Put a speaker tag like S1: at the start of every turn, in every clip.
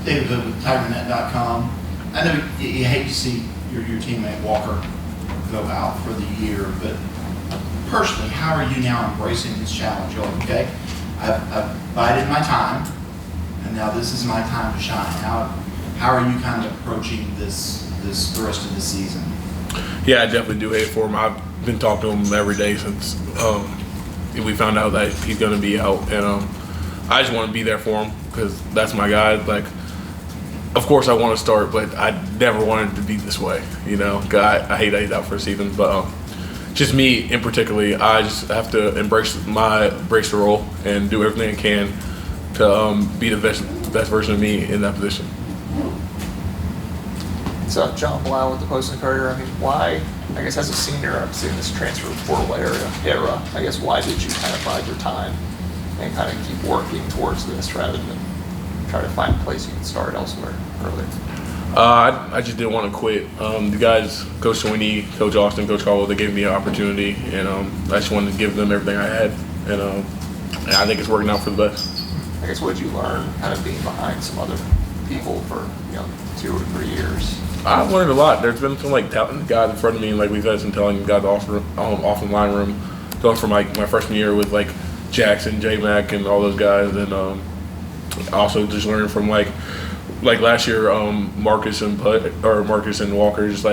S1: David Hood with TigerNet.com. I know you hate to see your teammate Walker go out for the year, but personally, how are you now embracing this challenge? You're like, okay, I've bided my time, and now this is my time to shine. How are you kind of approaching this the rest of the season?
S2: Yeah, I definitely do hate for him. I've been talking to him every day since we found out that he's going to be out, and I just want to be there for him because that's my guy. Like, of course I want to start, but I never wanted to be this way, you know. I hate that he's out for a season, but just me in particular, I just have to embrace the role and do everything I can to be the best version of me in that position.
S3: So John Blau with the Post-Courier. I mean, why? I guess as a senior, I'm seeing this transfer portal era. I guess why did you kind of bide your time and kind of keep working towards this rather than try to find a place you can start elsewhere earlier?
S2: I just didn't want to quit. The guys, Coach Sweeney, Coach Austin, Coach Caldwell, they gave me an opportunity, and I just wanted to give them everything I had, and I think it's working out for the best.
S3: I guess what did you learn kind of being behind some other people for 2 or 3 years?
S2: I've learned a lot. There's been some talented guys in front of me, and we've had some talented guys off the line room, going from my freshman year with Jackson, J Mac, and all those guys, and also just learning from like last year, Marcus and Walker. Just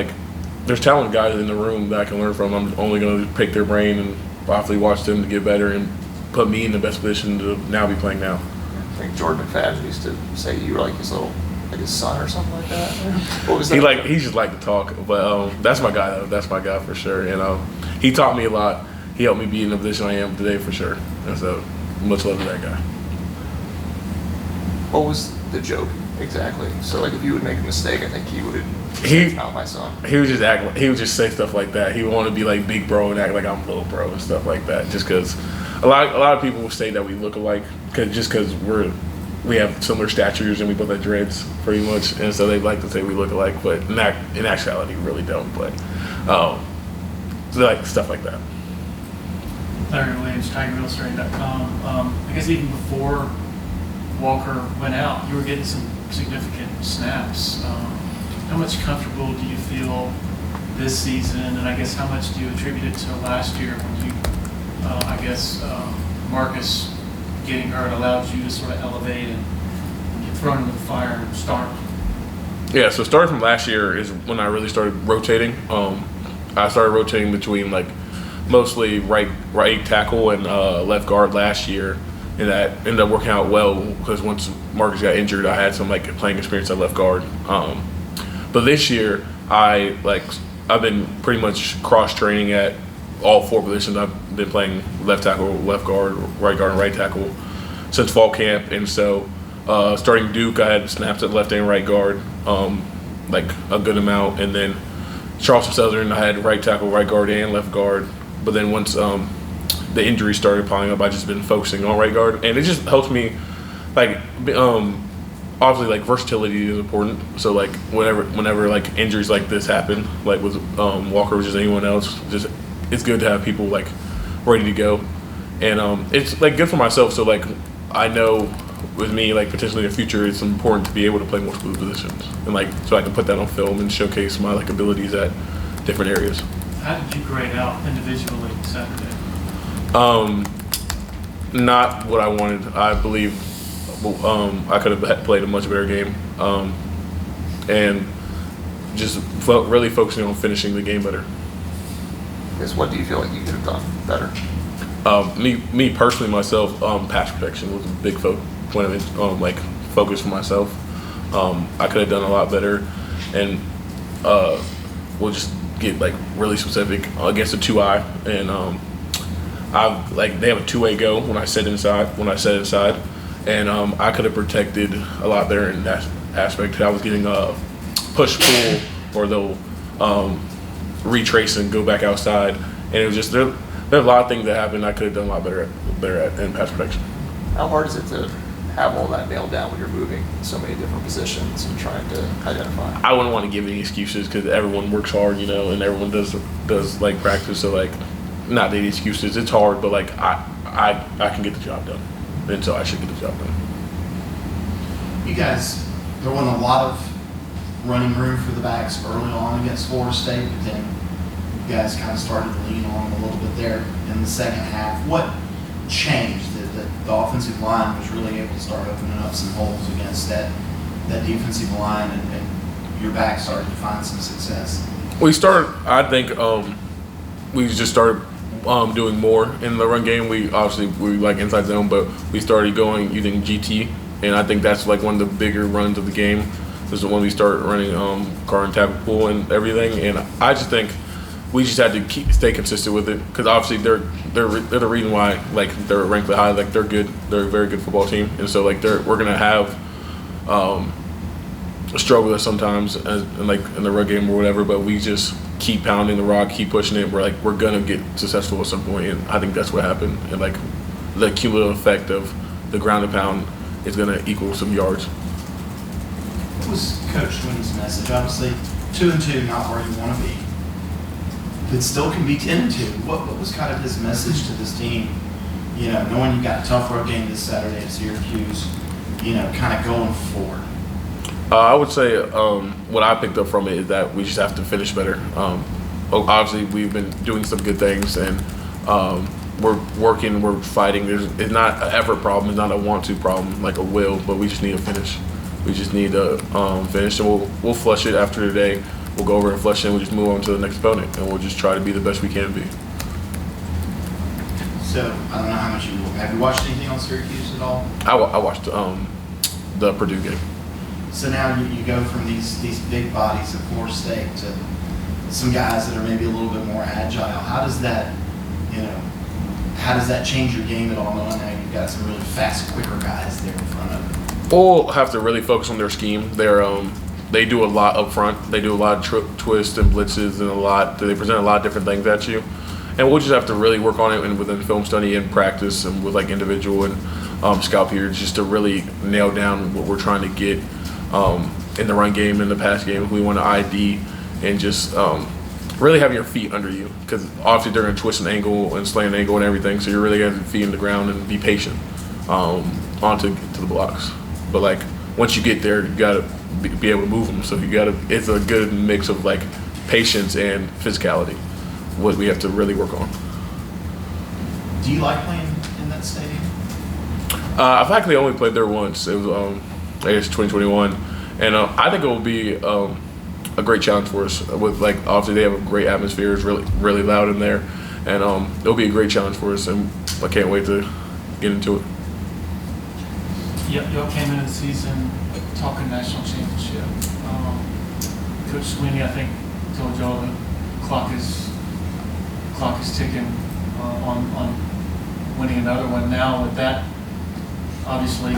S2: there's talented guys in the room that I can learn from. I'm only going to pick their brain and possibly watch them to get better and put me in the best position to now be playing now.
S3: I think Jordan McFadden used to say you were like his son or something like that. What was that?
S2: He just liked to talk, but that's my guy though. That's my guy for sure. And he taught me a lot. He helped me be in the position I am today for sure. And so much love to that guy.
S3: What was the joke exactly? So if you would make a mistake, I think he would. He's not my son.
S2: He would just act. He would just say stuff like that. He would want to be like big bro and act like I'm little bro and stuff like that. Just because a lot of people will say that we look alike, because we have similar statures and we both have dreads pretty much, and so they like to say we look alike, but in actuality we really don't. But so stuff like that.
S4: Larry Williams, TigerIllustrated.com. I guess even before Walker went out, you were getting some significant snaps. How much comfortable do you feel this season, and I guess how much do you attribute it to last year when you, Marcus getting hurt allowed you to sort of elevate and get thrown into the fire and start?
S2: Yeah, so starting from last year is when I really started rotating. I started rotating between mostly right tackle and left guard last year, and that ended up working out well because once Marcus got injured, I had some playing experience at left guard. But this year, I've been pretty much cross training at all 4 positions. I've been playing left tackle, left guard, and right tackle since fall camp, and so starting Duke, I had snaps at left and right guard, a good amount, and then Charleston Southern, I had right tackle, right guard, and left guard. But then once the injuries started piling up, I just been focusing on right guard, and it just helps me. Obviously, versatility is important. So whenever injuries like this happen, with Walker or just anyone else, it's good to have people ready to go, and it's good for myself. So I know with me potentially in the future, it's important to be able to play multiple positions, and so I can put that on film and showcase my abilities at different areas.
S4: How did you grade out individually Saturday?
S2: Not what I wanted. I believe I could have played a much better game, and just really focusing on finishing the game better.
S3: What do you feel like you could have done better?
S2: Me personally, myself, pass protection was a big focus for myself. I could have done a lot better, and we'll just get really specific against the 2-eye, and they have a 2-way go when I set inside, and I could have protected a lot better in that aspect. I was getting push pull, or they'll retrace and go back outside, and it was just there are a lot of things that happened I could have done a lot better at in pass protection.
S3: How hard is it to have all that nailed down when you're moving so many different positions and trying to identify?
S2: I wouldn't want to give any excuses because everyone works hard, and everyone does practice. So not any excuses. It's hard, but I can get the job done, and so I should get the job done.
S1: You guys there wasn't a lot of running room for the backs early on against Florida State, but then you guys kind of started to lean on them a little bit there in the second half. What changed that the offensive line was really able to start opening up some holes against that defensive line, and your back started to find some success?
S2: I think we just started doing more in the run game. We like inside zone, but we started going using GT, and I think that's like one of the bigger runs of the game. This is when we started running car and tackle pull and everything, and I just think we just had to stay consistent with it, because obviously they're the reason why like they're ranked high. Like they're good, they're a very good football team, and so like we're gonna have struggle with sometimes in the run game or whatever, but we just keep pounding the rock, keep pushing it. We're gonna get successful at some point, and I think that's what happened. And like the cumulative effect of the ground and pound is gonna equal some yards.
S1: What was Coach Swinney's message? Obviously, 2-2, not where you want to be. It still can be 10-2. What was kind of his message to this team? You know, knowing you got a tough road game this Saturday at Syracuse, you know, kind of going forward.
S2: I would say what I picked up from it is that we just have to finish better. Obviously, we've been doing some good things, and we're working, we're fighting. It's not an effort problem, it's not a want-to problem, like a will, but we just need to finish. We just need to finish, and we'll flush it after today. We'll go over and flush it, and we'll just move on to the next opponent, and we'll just try to be the best we can be.
S1: So, I don't know how much have you watched anything on Syracuse at all?
S2: I watched the Purdue game.
S1: So now you go from these big bodies at Florida State to some guys that are maybe a little bit more agile. How does that change your game at all, knowing now you've got some really fast, quicker guys there in front of you?
S2: We'll have to really focus on their scheme. They do a lot up front. They do a lot of twists and blitzes, and they present a lot of different things at you. And we'll just have to really work on it within film study and practice, and with like individual and scout periods, just to really nail down what we're trying to get in the run game, in the pass game. We want to ID and just really have your feet under you, because obviously they're going to twist an angle and slant an angle and everything. So you're really going to feet in the ground and be patient onto the blocks. But like once you get there, you got to be able to move them. So it's a good mix of like patience and physicality, what we have to really work on.
S1: Do you like playing in that stadium?
S2: I've actually only played there once. It was I guess 2021, and I think it will be a great challenge for us. With like obviously they have a great atmosphere. It's really loud in there, and it'll be a great challenge for us. And I can't wait to get into it.
S4: Y'all came into the season talking national championship. Coach Swinney, I think, told y'all the clock is ticking on winning another one. Now with that obviously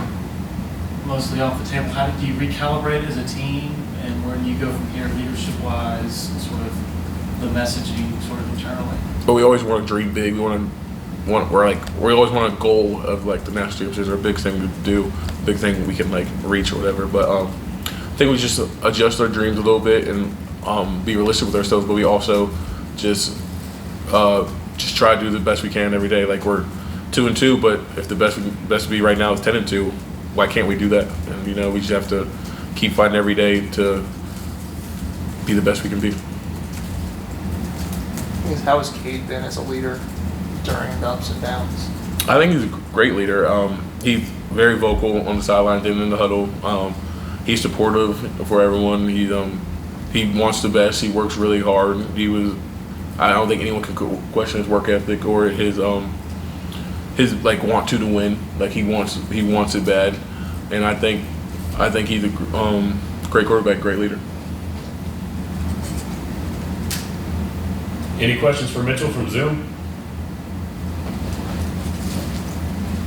S4: mostly off the table, how did you recalibrate as a team, and where do you go from here leadership-wise, and sort of the messaging sort of internally?
S2: But we always want to dream big. We always want a goal of like the national championships are a big thing to do, big thing we can like reach or whatever. But I think we just adjust our dreams a little bit and be realistic with ourselves. But we also just try to do the best we can every day. Like we're 2-2, but if the best to be right now is 10-2, why can't we do that? And you know, we just have to keep fighting every day to be the best we can be.
S3: How has Cade been as a leader during the ups and downs?
S2: I think he's a great leader. He's very vocal on the sidelines and in the huddle. He's supportive for everyone. He wants the best. He works really hard. I don't think anyone can question his work ethic or his like want to win. Like he wants it bad, and I think he's a great quarterback, great leader.
S5: Any questions for Mitchell from Zoom?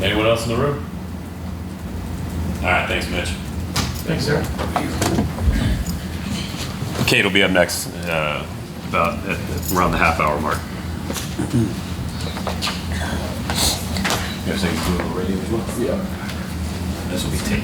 S5: Anyone else in the room? All right, thanks, Mitch.
S4: Thanks, sir.
S5: Kate will be up next, about around the half-hour mark. You guys think it's doing the radio as well?
S2: Yeah.
S5: This will be taped.